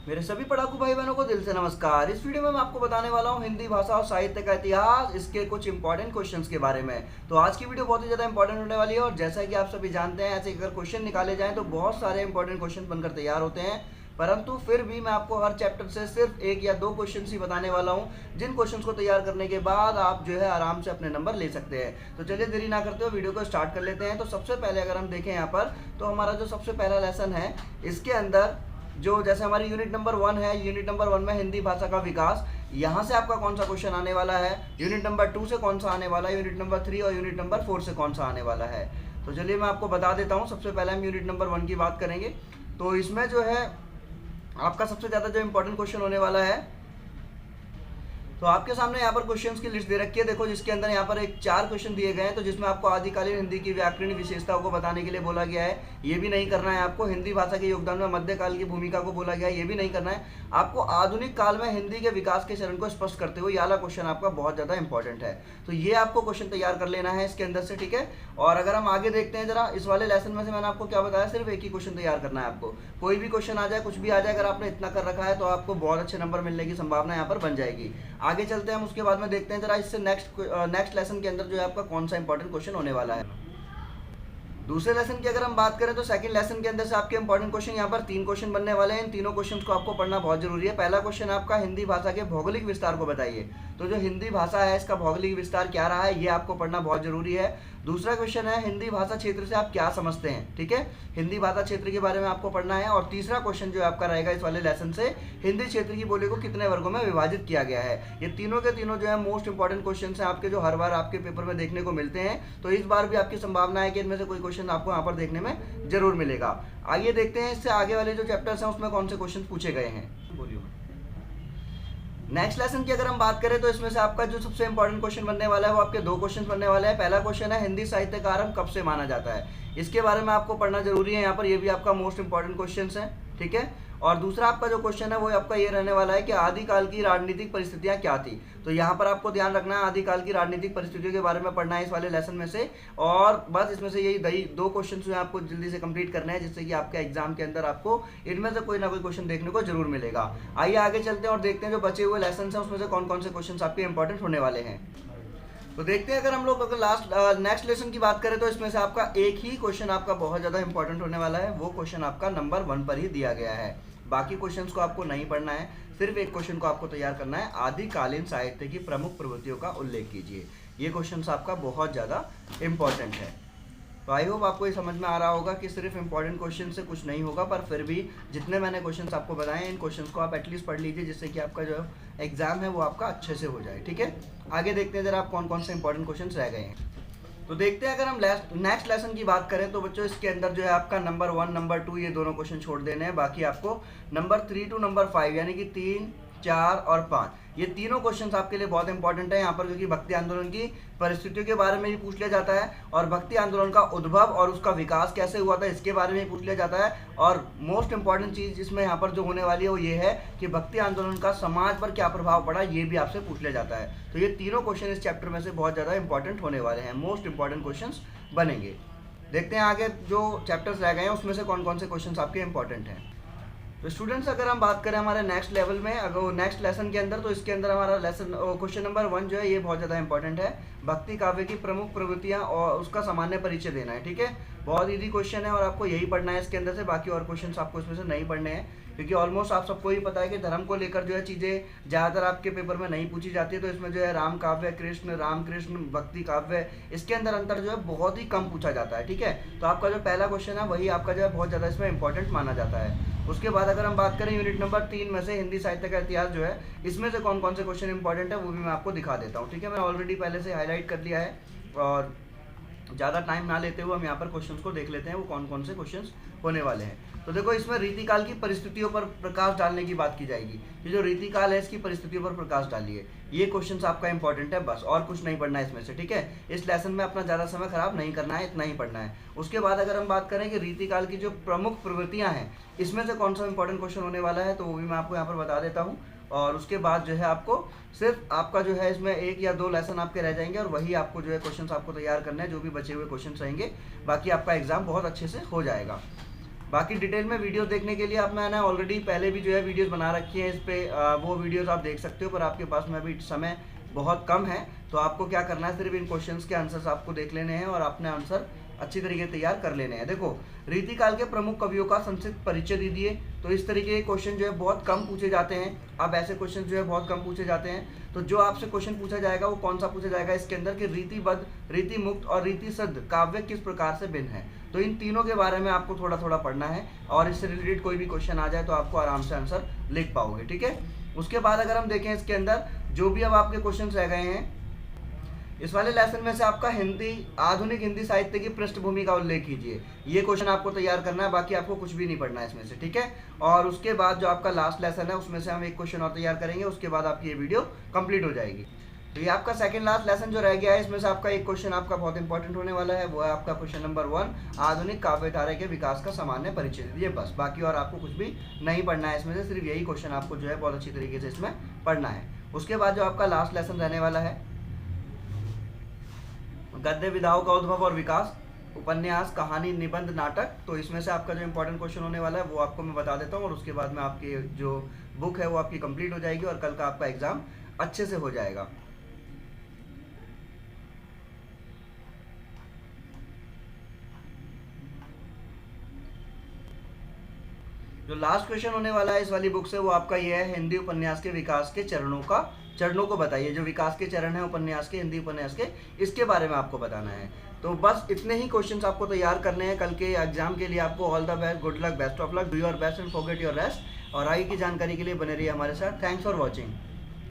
मेरे सभी पढ़ाकू भाई बहनों को दिल से नमस्कार। इस वीडियो में मैं आपको बताने वाला हूँ हिंदी भाषा और साहित्य का इतिहास, इसके कुछ इंपॉर्टेंट क्वेश्चंस के बारे में। तो आज की वीडियो बहुत ही ज़्यादा इंपॉर्टेंट होने वाली है और जैसा कि आप सभी जानते हैं, ऐसे अगर क्वेश्चन निकाले जाएं तो बहुत सारे इंपॉर्टेंट क्वेश्चन बनकर तैयार होते हैं, परंतु फिर भी मैं आपको हर चैप्टर से सिर्फ एक या दो क्वेश्चन ही बताने वाला हूँ, जिन क्वेश्चन को तैयार करने के बाद आप जो है आराम से अपने नंबर ले सकते हैं। तो चलिए देरी ना करते हुए वीडियो को स्टार्ट कर लेते हैं। तो सबसे पहले अगर हम देखें यहाँ पर, तो हमारा जो सबसे पहला लेसन है, इसके अंदर जो जैसे हमारी यूनिट नंबर 1 है, यूनिट नंबर 1 में हिंदी भाषा का विकास, यहाँ से आपका कौन सा क्वेश्चन आने वाला है, यूनिट नंबर 2 से कौन सा आने वाला है, यूनिट नंबर 3 और यूनिट नंबर 4 से कौन सा आने वाला है। तो चलिए मैं आपको बता देता हूँ। सबसे पहले हम यूनिट नंबर 1 की बात करेंगे। तो इसमें जो है आपका सबसे ज़्यादा जो इंपॉर्टेंट क्वेश्चन होने वाला है, तो आपके सामने यहाँ पर क्वेश्चंस की लिस्ट दे रखी है, देखो, जिसके अंदर यहाँ पर एक 4 क्वेश्चन दिए गए हैं। तो जिसमें आपको आदिकालीन हिंदी की व्याकरणिक विशेषताओं को बताने के लिए बोला गया है, ये भी नहीं करना है आपको। हिंदी भाषा के योगदान में मध्यकाल की भूमिका को बोला गया है, ये भी नहीं करना है आपको। आधुनिक काल में हिंदी के विकास के चरण को स्पष्ट करते हुए, ये वाला क्वेश्चन आपका बहुत ज़्यादा इंपॉर्टेंट है। तो ये आपको क्वेश्चन तैयार कर लेना है इसके अंदर से, ठीक है। और अगर हम आगे देखते हैं जरा, इस वाले लेसन में से मैंने आपको क्या बताया, सिर्फ एक ही क्वेश्चन तैयार करना है आपको। कोई भी क्वेश्चन आ जाए, कुछ भी आ जाए, अगर आपने इतना कर रखा है तो आपको बहुत अच्छे नंबर मिलने की संभावना यहाँ पर बन जाएगी। आगे चलते हैं हम, उसके बाद में देखते हैं जरा इससे नेक्स्ट लेसन के अंदर जो है आपका कौन सा इंपॉर्टेंट क्वेश्चन होने वाला है। दूसरे लेसन की अगर हम बात करें तो सेकंड लेसन के अंदर से आपके इंपॉर्टेंट क्वेश्चन यहाँ पर 3 क्वेश्चन बनने वाले हैं। इन तीनों क्वेश्चन को आपको पढ़ना बहुत जरूरी है। पहला क्वेश्चन आपका हिंदी भाषा के भौगोलिक विस्तार को बताइए। तो जो हिंदी भाषा है, इसका भौगोलिक विस्तार क्या रहा है, ये आपको पढ़ना बहुत जरूरी है। दूसरा क्वेश्चन है हिंदी भाषा क्षेत्र से आप क्या समझते हैं, ठीक है। हिंदी भाषा क्षेत्र के बारे में आपको पढ़ना है। और तीसरा क्वेश्चन जो आपका रहेगा इस वाले लेसन से, हिंदी क्षेत्र की बोली को कितने वर्गों में विभाजित किया गया है। ये तीनों के तीनों जो है मोस्ट इंपॉर्टेंट क्वेश्चन हैं आपके, जो हर बार आपके पेपर में देखने को मिलते हैं। तो इस बार भी आपकी संभावना है कि इनमें से कोई क्वेश्चन आपको यहाँ पर देखने में जरूर मिलेगा। आइए देखते हैं इससे आगे वाले जो चैप्टर्स हैं उसमें कौन से क्वेश्चन पूछे गए हैं। बोलिए। नेक्स्ट लेसन की अगर हम बात करें तो इसमें से आपका जो सबसे इंपॉर्टेंट क्वेश्चन बनने वाला है वो आपके 2 क्वेश्चन बनने वाले हैं। पहला क्वेश्चन है हिंदी साहित्य का आरंभ कब से माना जाता है, इसके बारे में आपको पढ़ना जरूरी है यहाँ पर। ये भी आपका मोस्ट इंपॉर्टेंट क्वेश्चन है, ठीक है। और दूसरा आपका जो क्वेश्चन है वो आपका ये रहने वाला है कि आदिकाल की राजनीतिक परिस्थितियां क्या थी। तो यहाँ पर आपको ध्यान रखना है, आदिकाल की राजनीतिक परिस्थितियों के बारे में पढ़ना है इस वाले लेसन में से। और बस इसमें से यही 2 क्वेश्चन जो है आपको जल्दी से कंप्लीट करने हैं, जिससे कि आपके एग्जाम के अंदर आपको इनमें से कोई ना कोई क्वेश्चन देखने को जरूर मिलेगा। आइए आगे चलते हैं और देखते हैं जो बचे हुए लेसन हैं उसमें से कौन कौन से क्वेश्चन आपके इंपॉर्टेंट होने वाले हैं। तो देखते हैं, अगर हम लोग अगर नेक्स्ट लेसन की बात करें तो इसमें से आपका एक ही क्वेश्चन आपका बहुत ज़्यादा इंपॉर्टेंट होने वाला है। वो क्वेश्चन आपका नंबर 1 पर ही दिया गया है। बाकी क्वेश्चंस को आपको नहीं पढ़ना है, सिर्फ एक क्वेश्चन को आपको तैयार करना है। आदिकालीन साहित्य की प्रमुख प्रवृत्तियों का उल्लेख कीजिए। ये क्वेश्चन आपका बहुत ज़्यादा इंपॉर्टेंट है। तो आई होप आपको ये समझ में आ रहा होगा कि सिर्फ इंपॉर्टेंट क्वेश्चन से कुछ नहीं होगा, पर फिर भी जितने मैंने क्वेश्चंस आपको बताए इन क्वेश्चंस को आप एटलीस्ट पढ़ लीजिए, जिससे कि आपका जो एग्जाम है वो आपका अच्छे से हो जाए, ठीक है। आगे देखते हैं जरा आप कौन कौन से इंपॉर्टेंट क्वेश्चन रह गए हैं। तो देखते हैं, अगर हम नेक्स्ट लेसन की बात करें तो बच्चों इसके अंदर जो है आपका नंबर 1 नंबर 2 ये दोनों क्वेश्चन छोड़ देने हैं। बाकी आपको नंबर 3 to नंबर 5 यानी कि 3, 4 और 5 ये तीनों क्वेश्चंस आपके लिए बहुत इंपॉर्टेंट है यहाँ पर, क्योंकि भक्ति आंदोलन की परिस्थितियों के बारे में भी पूछ लिया जाता है और भक्ति आंदोलन का उद्भव और उसका विकास कैसे हुआ था इसके बारे में पूछ लिया जाता है। और मोस्ट इंपॉर्टेंट चीज़ जिसमें यहाँ पर जो होने वाली है वो ये है कि भक्ति आंदोलन का समाज पर क्या प्रभाव पड़ा, ये भी आपसे पूछ लिया जाता है। तो ये तीनों क्वेश्चन इस चैप्टर में से बहुत ज़्यादा इंपॉर्टेंट होने वाले हैं, मोस्ट इंपॉर्टेंट क्वेश्चन बनेंगे। देखते हैं आगे जो चैप्टर्स रह गए हैं उसमें से कौन कौन से क्वेश्चन आपके इंपॉर्टेंट हैं। तो स्टूडेंट्स, अगर हम बात करें हमारे नेक्स्ट लेवल में, अगर नेक्स्ट लेसन के अंदर, तो इसके अंदर हमारा लेसन क्वेश्चन नंबर 1 जो है ये बहुत ज़्यादा इंपॉर्टेंट है। भक्ति काव्य की प्रमुख प्रवृत्तियां और उसका सामान्य परिचय देना है, ठीक है। बहुत इजी क्वेश्चन है और आपको यही पढ़ना है इसके अंदर से। बाकी और क्वेश्चन आपको इसमें से नहीं पढ़ने हैं, क्योंकि ऑलमोस्ट आप सबको ही पता है कि धर्म को लेकर जो है चीज़ें ज़्यादातर आपके पेपर में नहीं पूछी जाती है। तो इसमें जो है राम काव्य, कृष्ण, रामकृष्ण, भक्ति काव्य, इसके अंदर अंतर जो है बहुत ही कम पूछा जाता है, ठीक है। तो आपका जो पहला क्वेश्चन है वही आपका जो है बहुत ज़्यादा इसमें इंपॉर्टेंट माना जाता है। उसके बाद अगर हम बात करें यूनिट नंबर 3 में से हिंदी साहित्य का इतिहास जो है, इसमें से कौन कौन से क्वेश्चन इंपॉर्टेंट है वो भी मैं आपको दिखा देता हूँ, ठीक है। मैंने ऑलरेडी पहले से हाईलाइट कर लिया है और ज़्यादा टाइम ना लेते हुए हम यहाँ पर क्वेश्चंस को देख लेते हैं वो कौन कौन से क्वेश्चंस होने वाले हैं। तो देखो, इसमें रीतिकाल की परिस्थितियों पर प्रकाश डालने की बात की जाएगी। ये जो रीतिकाल है इसकी परिस्थितियों पर प्रकाश डालिए, ये क्वेश्चन आपका इंपॉर्टेंट है, बस और कुछ नहीं पढ़ना है इसमें से, ठीक है। इस लेसन में अपना ज़्यादा समय खराब नहीं करना है, इतना ही पढ़ना है। उसके बाद अगर हम बात करें कि रीतिकाल की जो प्रमुख प्रवृत्तियाँ हैं इसमें से कौन सा इंपॉर्टेंट क्वेश्चन होने वाला है, तो वो भी मैं आपको यहाँ पर बता देता हूँ। और उसके बाद जो है आपको सिर्फ आपका जो है इसमें 1 या 2 लेसन आपके रह जाएंगे और वही आपको जो है क्वेश्चंस आपको तैयार करने हैं, जो भी बचे हुए क्वेश्चंस रहेंगे। बाकी आपका एग्जाम बहुत अच्छे से हो जाएगा। बाकी डिटेल में वीडियो देखने के लिए आप मैंने ऑलरेडी पहले भी जो है वीडियोस बना रखी हैं इस पे, वो वीडियोस आप देख सकते हो, पर आपके पास में अभी समय बहुत कम है। तो आपको क्या करना है, सिर्फ इन क्वेश्चंस के आंसर्स आपको देख लेने हैं और अपने आंसर अच्छी तरीके से तैयार कर लेने हैं। देखो, रीतिकाल के प्रमुख कवियों का संक्षिप्त परिचय दीजिए। तो इस तरीके के क्वेश्चन जो है बहुत कम पूछे जाते हैं। अब ऐसे क्वेश्चन जो है बहुत कम पूछे जाते हैं। तो जो आपसे क्वेश्चन पूछा जाएगा वो कौन सा पूछा जाएगा इसके अंदर कि रीतिबद्ध, रीतिमुक्त और रीतिसिद्ध काव्य किस प्रकार से भिन्न है। तो इन तीनों के बारे में आपको थोड़ा थोड़ा पढ़ना है और इससे रिलेटेड कोई भी क्वेश्चन आ जाए तो आपको आराम से आंसर लिख पाओगे, ठीक है। उसके बाद अगर हम देखें इसके अंदर जो भी अब आपके क्वेश्चन रह गए हैं, इस वाले लेसन में से आपका हिंदी, आधुनिक हिंदी साहित्य की पृष्ठभूमि का उल्लेख कीजिए। ये क्वेश्चन आपको तैयार करना है, बाकी आपको कुछ भी नहीं पढ़ना है इसमें से, ठीक है। और उसके बाद जो आपका लास्ट लेसन है उसमें से हम एक क्वेश्चन और तैयार करेंगे, उसके बाद आपकी ये वीडियो कंप्लीट हो जाएगी। तो ये आपका सेकंड लास्ट लेसन जो रह गया है, इसमें से आपका एक क्वेश्चन आपका बहुत इंपॉर्टेंट होने वाला है, वो है आपका क्वेश्चन नंबर 1, आधुनिक काव्यधारा के विकास का सामान्य परिचय। ये बस, बाकी और आपको कुछ भी नहीं पढ़ना है इसमें से, सिर्फ यही क्वेश्चन आपको जो है बहुत अच्छी तरीके से इसमें पढ़ना है। उसके बाद जो आपका लास्ट लेसन रहने वाला है, गद्य विधाओं का उद्भव और विकास, उपन्यास, कहानी, निबंध, नाटक। तो इसमें से आपका जो इंपॉर्टेंट क्वेश्चन होने वाला है वो आपको मैं बता देता हूँ और उसके बाद में आपकी जो बुक है वो आपकी कंप्लीट हो जाएगी और कल का आपका एग्जाम अच्छे से हो जाएगा। जो लास्ट क्वेश्चन होने वाला है इस वाली बुक से वो आपका ये है, हिंदी उपन्यास के विकास के चरणों को बताइए। जो विकास के चरण है उपन्यास के, हिंदी उपन्यास के, इसके बारे में आपको बताना है। तो बस इतने ही क्वेश्चंस आपको तैयार करने हैं कल के एग्जाम के लिए। आपको all the best, good luck, best of luck, do your best and forget your rest. और आगे की जानकारी के लिए बने रहिए हमारे साथ। Thanks for watching.